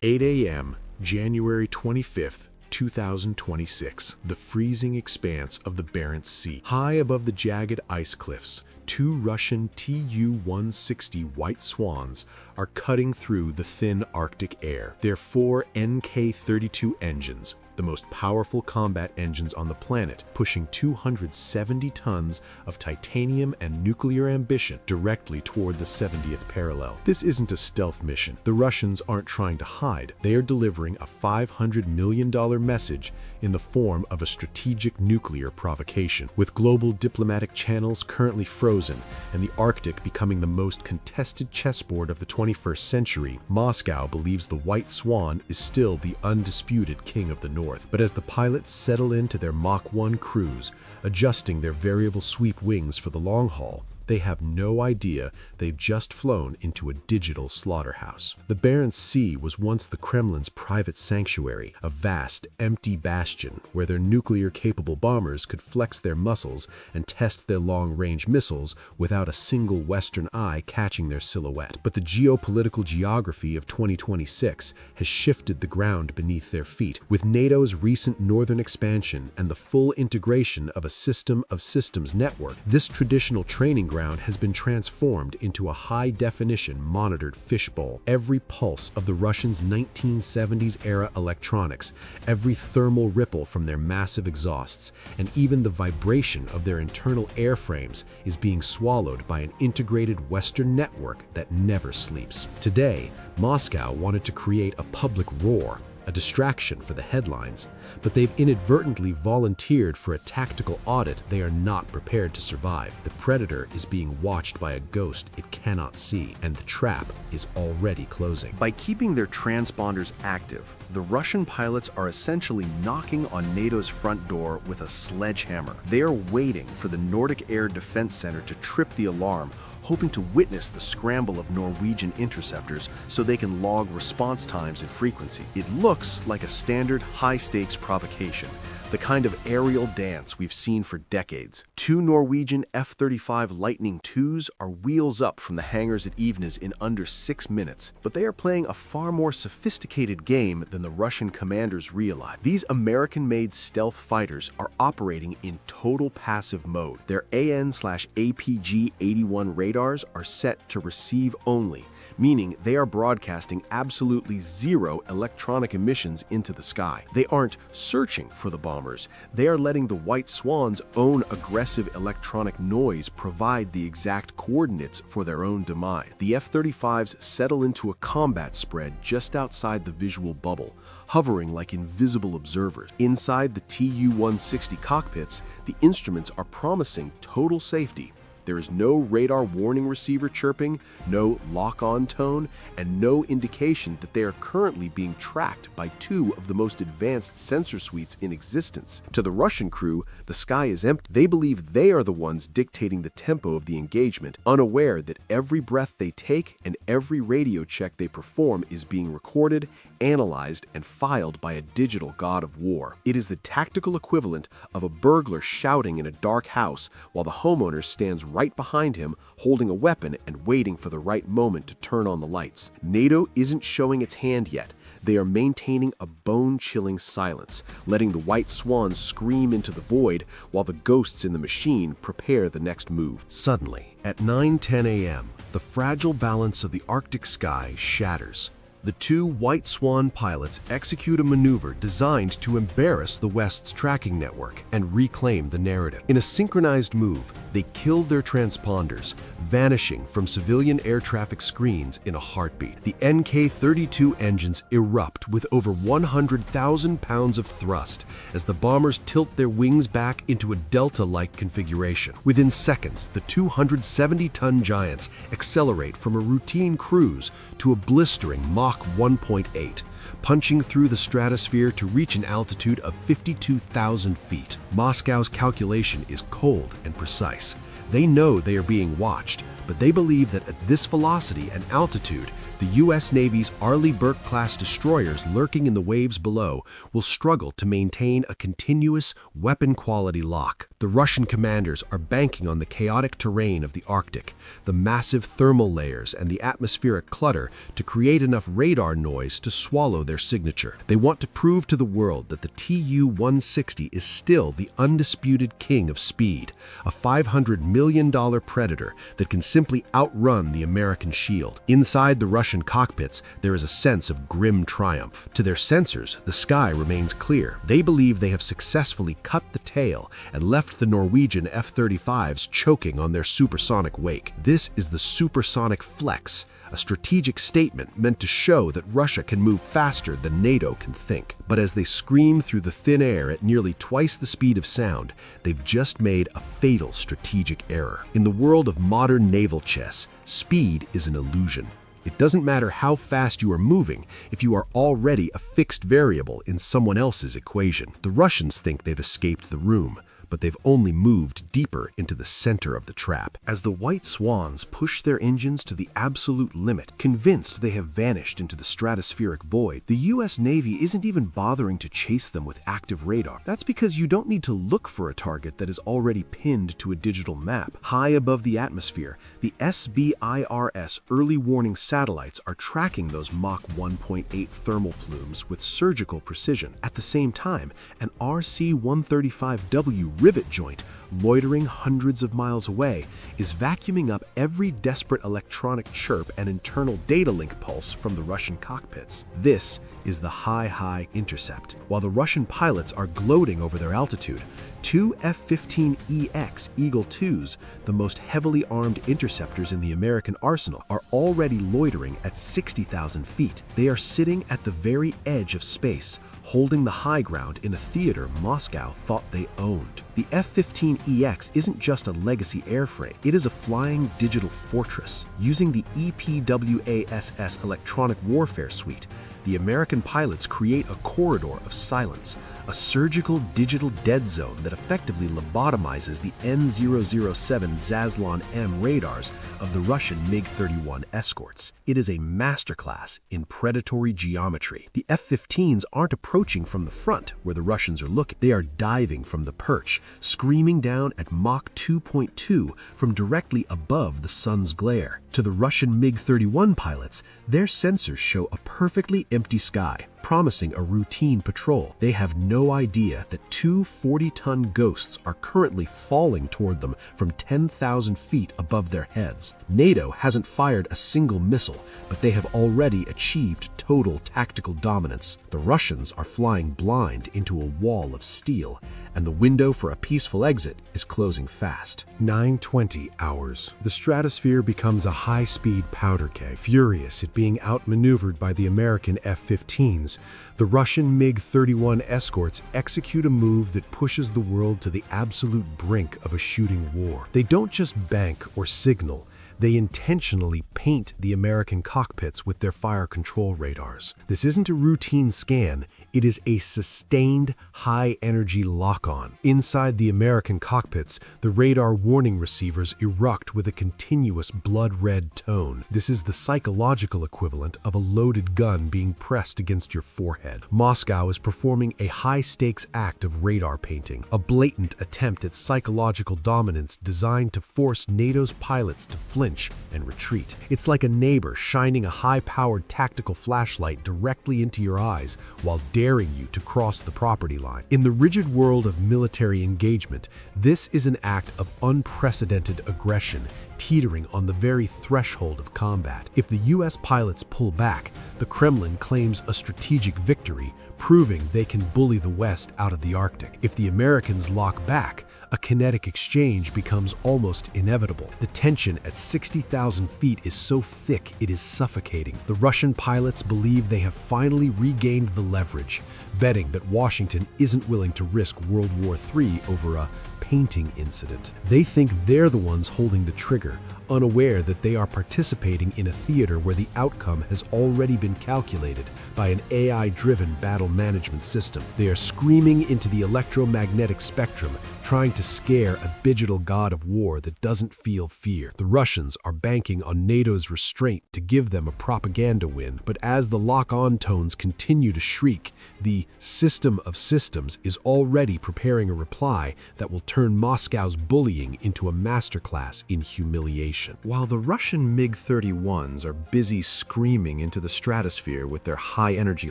8 a.m., January 25th, 2026. The freezing expanse of the Barents Sea. High above the jagged ice cliffs, two Russian Tu-160 white swans are cutting through the thin Arctic air. Their four NK-32 engines, the most powerful combat engines on the planet, pushing 270 tons of titanium and nuclear ambition directly toward the 70th parallel. This isn't a stealth mission. The Russians aren't trying to hide. They are delivering a $500 million message in the form of a strategic nuclear provocation. With global diplomatic channels currently frozen and the Arctic becoming the most contested chessboard of the 21st century, Moscow believes the White Swan is still the undisputed king of the North. But as the pilots settle into their Mach 1 cruise, adjusting their variable sweep wings for the long haul, they have no idea they've just flown into a digital slaughterhouse. The Barents Sea was once the Kremlin's private sanctuary, a vast, empty bastion where their nuclear-capable bombers could flex their muscles and test their long-range missiles without a single Western eye catching their silhouette. But the geopolitical geography of 2026 has shifted the ground beneath their feet. With NATO's recent northern expansion and the full integration of a system of systems network, this traditional training ground has been transformed into a high-definition monitored fishbowl. Every pulse of the Russians' 1970s-era electronics, every thermal ripple from their massive exhausts, and even the vibration of their internal airframes is being swallowed by an integrated Western network that never sleeps. Today, Moscow wanted to create a public roar, a distraction for the headlines, but they've inadvertently volunteered for a tactical audit they are not prepared to survive. The predator is being watched by a ghost it cannot see, and the trap is already closing. By keeping their transponders active, the Russian pilots are essentially knocking on NATO's front door with a sledgehammer. They are waiting for the Nordic Air Defense Center to trip the alarm, hoping to witness the scramble of Norwegian interceptors so they can log response times and frequency. It looks like a standard high-stakes provocation, the kind of aerial dance we've seen for decades. Two Norwegian F-35 Lightning IIs are wheels up from the hangars at Evenes in under 6 minutes, but they are playing a far more sophisticated game than the Russian commanders realize. These American-made stealth fighters are operating in total passive mode. Their AN/APG-81 radars are set to receive only, meaning they are broadcasting absolutely zero electronic emissions into the sky. They aren't searching for the bombers. They are letting the White Swan's own aggressive electronic noise provide the exact coordinates for their own demise. The F-35s settle into a combat spread just outside the visual bubble, hovering like invisible observers. Inside the Tu-160 cockpits, the instruments are promising total safety. There is no radar warning receiver chirping, no lock-on tone, and no indication that they are currently being tracked by two of the most advanced sensor suites in existence. To the Russian crew, the sky is empty. They believe they are the ones dictating the tempo of the engagement, unaware that every breath they take and every radio check they perform is being recorded, analyzed, and filed by a digital god of war. It is the tactical equivalent of a burglar shouting in a dark house while the homeowner stands right behind him, holding a weapon and waiting for the right moment to turn on the lights. NATO isn't showing its hand yet. They are maintaining a bone-chilling silence, letting the White Swan scream into the void while the ghosts in the machine prepare the next move. Suddenly, at 9:10 a.m., the fragile balance of the Arctic sky shatters. The two White Swan pilots execute a maneuver designed to embarrass the West's tracking network and reclaim the narrative. In a synchronized move, they kill their transponders, vanishing from civilian air traffic screens in a heartbeat. The NK-32 engines erupt with over 100,000 pounds of thrust as the bombers tilt their wings back into a delta-like configuration. Within seconds, the 270-ton giants accelerate from a routine cruise to a blistering Mach 1.8, punching through the stratosphere to reach an altitude of 52,000 feet. Moscow's calculation is cold and precise. They know they are being watched, but they believe that at this velocity and altitude, The U.S. Navy's Arleigh Burke-class destroyers lurking in the waves below will struggle to maintain a continuous weapon-quality lock. The Russian commanders are banking on the chaotic terrain of the Arctic, the massive thermal layers and the atmospheric clutter to create enough radar noise to swallow their signature. They want to prove to the world that the Tu-160 is still the undisputed king of speed, a $500 million predator that can simply outrun the American shield. Inside the Russian cockpits, there is a sense of grim triumph. To their sensors, the sky remains clear. They believe they have successfully cut the tail and left the Norwegian F-35s choking on their supersonic wake. This is the Supersonic Flex, a strategic statement meant to show that Russia can move faster than NATO can think. But as they scream through the thin air at nearly twice the speed of sound, they've just made a fatal strategic error. In the world of modern naval chess, speed is an illusion. It doesn't matter how fast you are moving if you are already a fixed variable in someone else's equation. The Russians think they've escaped the room, but they've only moved deeper into the center of the trap. As the white swans push their engines to the absolute limit, convinced they have vanished into the stratospheric void, the U.S. Navy isn't even bothering to chase them with active radar. That's because you don't need to look for a target that is already pinned to a digital map. High above the atmosphere, the SBIRS early warning satellites are tracking those Mach 1.8 thermal plumes with surgical precision. At the same time, an RC-135W rivet joint, loitering hundreds of miles away, is vacuuming up every desperate electronic chirp and internal data link pulse from the Russian cockpits. This is the high intercept. While the Russian pilots are gloating over their altitude, two F-15EX Eagle IIs, the most heavily armed interceptors in the American arsenal, are already loitering at 60,000 feet. They are sitting at the very edge of space, holding the high ground in a theater Moscow thought they owned. The F-15EX isn't just a legacy airframe, it is a flying digital fortress. Using the EPWASS electronic warfare suite, the American pilots create a corridor of silence, a surgical digital dead zone that effectively lobotomizes the N007 Zaslon M radars of the Russian MiG-31 escorts. It is a masterclass in predatory geometry. The F-15s aren't approaching from the front, where the Russians are looking. They are diving from the perch, screaming down at Mach 2.2 from directly above the sun's glare. To the Russian MiG-31 pilots, their sensors show a perfectly empty sky, promising a routine patrol. They have no idea that two 40-ton ghosts are currently falling toward them from 10,000 feet above their heads. NATO hasn't fired a single missile, but they have already achieved total tactical dominance. The Russians are flying blind into a wall of steel, and the window for a peaceful exit is closing fast. 9:20 hours. The stratosphere becomes a high-speed powder keg. Furious at being outmaneuvered by the American F-15s, the Russian MiG-31 escorts execute a move that pushes the world to the absolute brink of a shooting war. They don't just bank or signal, they intentionally paint the American cockpits with their fire control radars. This isn't a routine scan, it is a sustained, high-energy lock-on. Inside the American cockpits, the radar warning receivers erupt with a continuous blood-red tone. This is the psychological equivalent of a loaded gun being pressed against your forehead. Moscow is performing a high-stakes act of radar painting, a blatant attempt at psychological dominance designed to force NATO's pilots to flinch and retreat. It's like a neighbor shining a high-powered tactical flashlight directly into your eyes while daring you to cross the property line. In the rigid world of military engagement, this is an act of unprecedented aggression, teetering on the very threshold of combat. If the U.S. pilots pull back, the Kremlin claims a strategic victory, proving they can bully the West out of the Arctic. If the Americans lock back, a kinetic exchange becomes almost inevitable. The tension at 60,000 feet is so thick it is suffocating. The Russian pilots believe they have finally regained the leverage, betting that Washington isn't willing to risk World War III over a painting incident. They think they're the ones holding the trigger, unaware that they are participating in a theater where the outcome has already been calculated by an AI-driven battle management system. They are screaming into the electromagnetic spectrum, trying to to scare a digital god of war that doesn't feel fear. The Russians are banking on NATO's restraint to give them a propaganda win, but as the lock-on tones continue to shriek, the system of systems is already preparing a reply that will turn Moscow's bullying into a masterclass in humiliation. While the Russian MiG-31s are busy screaming into the stratosphere with their high-energy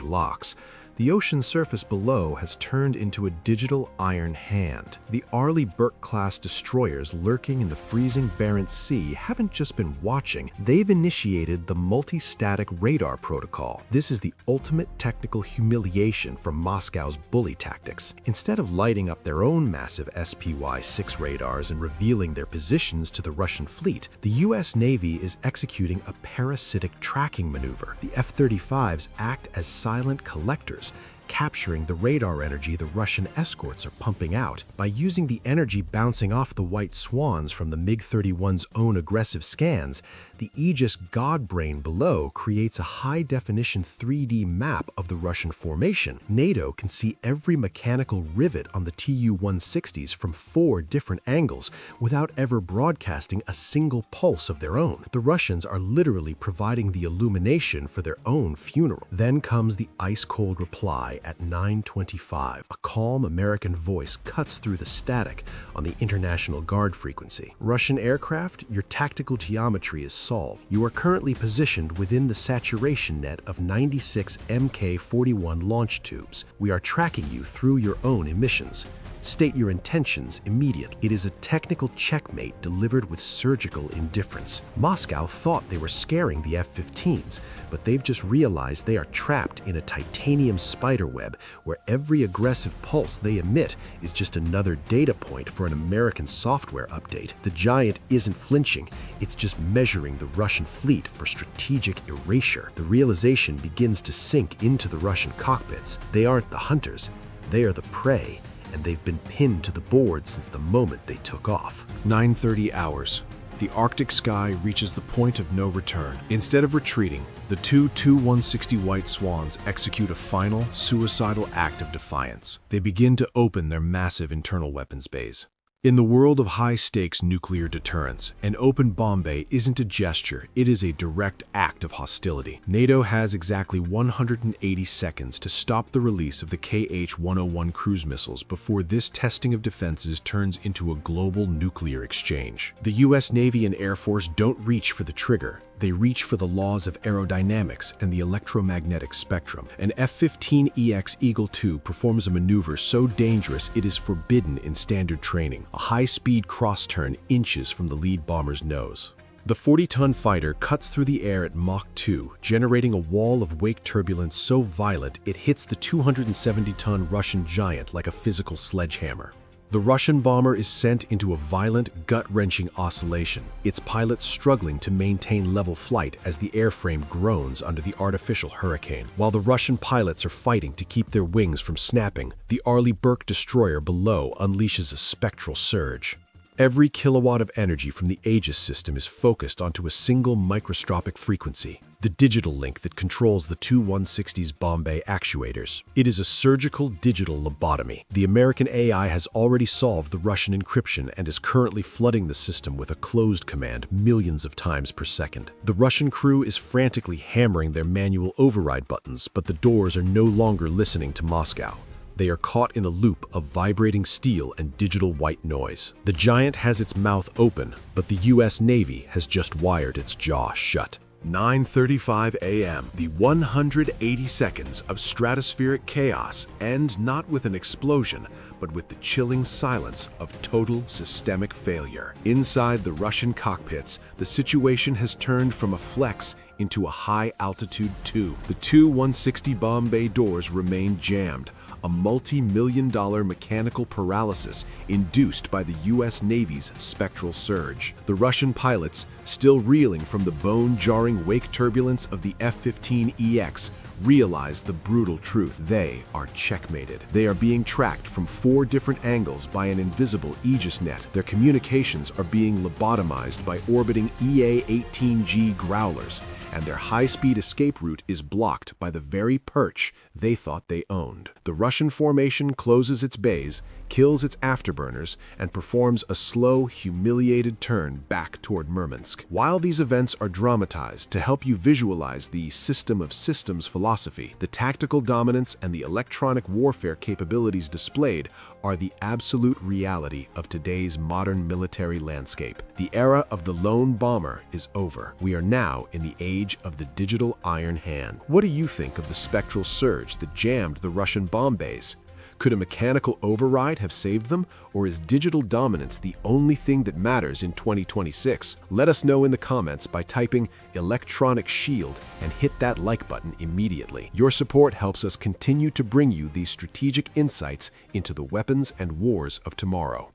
locks, the ocean surface below has turned into a digital iron hand. The Arleigh Burke-class destroyers lurking in the freezing Barents Sea haven't just been watching, they've initiated the multi-static radar protocol. This is the ultimate technical humiliation from Moscow's bully tactics. Instead of lighting up their own massive SPY-6 radars and revealing their positions to the Russian fleet, the US Navy is executing a parasitic tracking maneuver. The F-35s act as silent collectors, capturing the radar energy the Russian escorts are pumping out. By using the energy bouncing off the white swans from the MiG-31's own aggressive scans, the Aegis Godbrain below creates a high-definition 3D map of the Russian formation. NATO can see every mechanical rivet on the Tu-160s from 4 different angles without ever broadcasting a single pulse of their own. The Russians are literally providing the illumination for their own funeral. Then comes the ice-cold reply at 9:25. A calm American voice cuts through the static on the International Guard frequency. Russian aircraft, your tactical geometry is solved. You are currently positioned within the saturation net of 96 Mk-41 launch tubes. We are tracking you through your own emissions. State your intentions immediately. It is a technical checkmate delivered with surgical indifference. Moscow thought they were scaring the F-15s, but they've just realized they are trapped in a titanium spiderweb where every aggressive pulse they emit is just another data point for an American software update. The giant isn't flinching, it's just measuring the Russian fleet for strategic erasure. The realization begins to sink into the Russian cockpits. They aren't the hunters, they are the prey, and they've been pinned to the board since the moment they took off. 9:30 hours. The Arctic sky reaches the point of no return. Instead of retreating, the two Tu-160 White Swans execute a final, suicidal act of defiance. They begin to open their massive internal weapons bays. In the world of high-stakes nuclear deterrence, an open bomb bay isn't a gesture, it is a direct act of hostility. NATO has exactly 180 seconds to stop the release of the KH-101 cruise missiles before this testing of defenses turns into a global nuclear exchange. The US Navy and Air Force don't reach for the trigger. They reach for the laws of aerodynamics and the electromagnetic spectrum. An F-15EX Eagle II performs a maneuver so dangerous it is forbidden in standard training. A high-speed cross-turn inches from the lead bomber's nose. The 40-ton fighter cuts through the air at Mach 2, generating a wall of wake turbulence so violent it hits the 270-ton Russian giant like a physical sledgehammer. The Russian bomber is sent into a violent, gut-wrenching oscillation, its pilots struggling to maintain level flight as the airframe groans under the artificial hurricane. While the Russian pilots are fighting to keep their wings from snapping, the Arleigh Burke destroyer below unleashes a spectral surge. Every kilowatt of energy from the Aegis system is focused onto a single microscopic frequency, the digital link that controls the Tu-160's bomb bay actuators. It is a surgical digital lobotomy. The American AI has already solved the Russian encryption and is currently flooding the system with a closed command millions of times per second. The Russian crew is frantically hammering their manual override buttons, but the doors are no longer listening to Moscow. They are caught in a loop of vibrating steel and digital white noise. The giant has its mouth open, but the US Navy has just wired its jaw shut. 9:35 a.m. The 180 seconds of stratospheric chaos end not with an explosion, but with the chilling silence of total systemic failure. Inside the Russian cockpits, the situation has turned from a flex into a high-altitude tube. The Tu-160 bomb bay doors remain jammed, a multi-million-dollar mechanical paralysis induced by the US Navy's Spectral surge. The Russian pilots, still reeling from the bone-jarring wake turbulence of the F-15EX, realize the brutal truth. They are checkmated. They are being tracked from 4 different angles by an invisible Aegis net. Their communications are being lobotomized by orbiting EA-18G Growlers, and their high-speed escape route is blocked by the very perch they thought they owned. The Russian formation closes its bays, kills its afterburners, and performs a slow, humiliated turn back toward Murmansk. While these events are dramatized to help you visualize the system of systems philosophy, the tactical dominance and the electronic warfare capabilities displayed are the absolute reality of today's modern military landscape. The era of the lone bomber is over. We are now in the age of the digital iron hand. What do you think of the spectral surge that jammed the Russian bomb bays? Could a mechanical override have saved them, or is digital dominance the only thing that matters in 2026? Let us know in the comments by typing electronic shield and hit that like button immediately. Your support helps us continue to bring you these strategic insights into the weapons and wars of tomorrow.